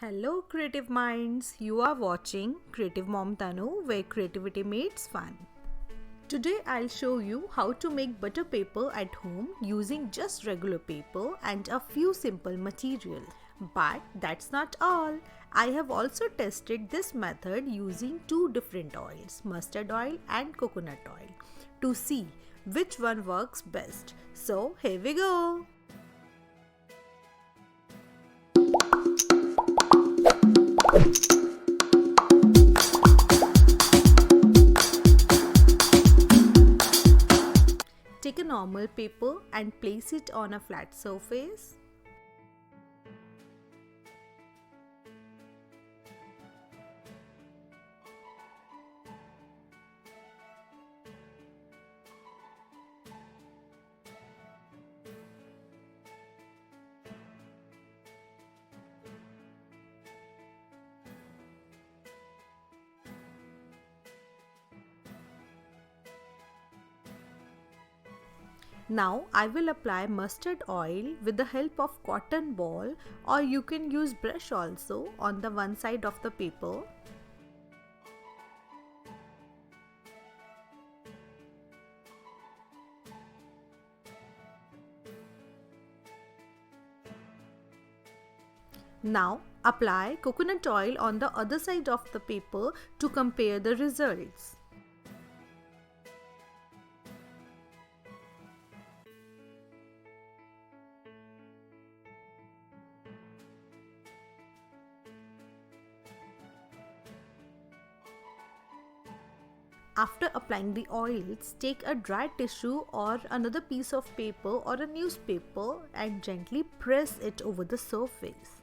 Hello creative minds, you are watching Creative Mom TANU where creativity meets fun. Today I'll show you how to make butter paper at home using just regular paper and a few simple materials. But that's not all. I have also tested this method using two different oils, mustard oil and coconut oil, to see which one works best. So here we go. Take a normal paper and place it on a flat surface. Now I will apply mustard oil with the help of cotton ball, or you can use brush also, on the one side of the paper. Now apply coconut oil on the other side of the paper to compare the results. After applying the oils, take a dry tissue or another piece of paper or a newspaper and gently press it over the surface.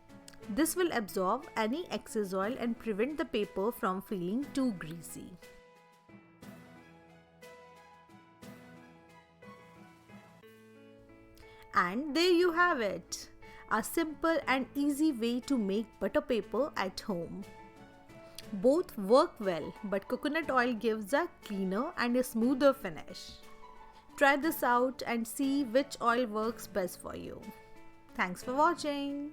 This will absorb any excess oil and prevent the paper from feeling too greasy. And there you have it, a simple and easy way to make butter paper at home. Both work well, but coconut oil gives a cleaner and a smoother finish. Try this out and see which oil works best for you. Thanks for watching.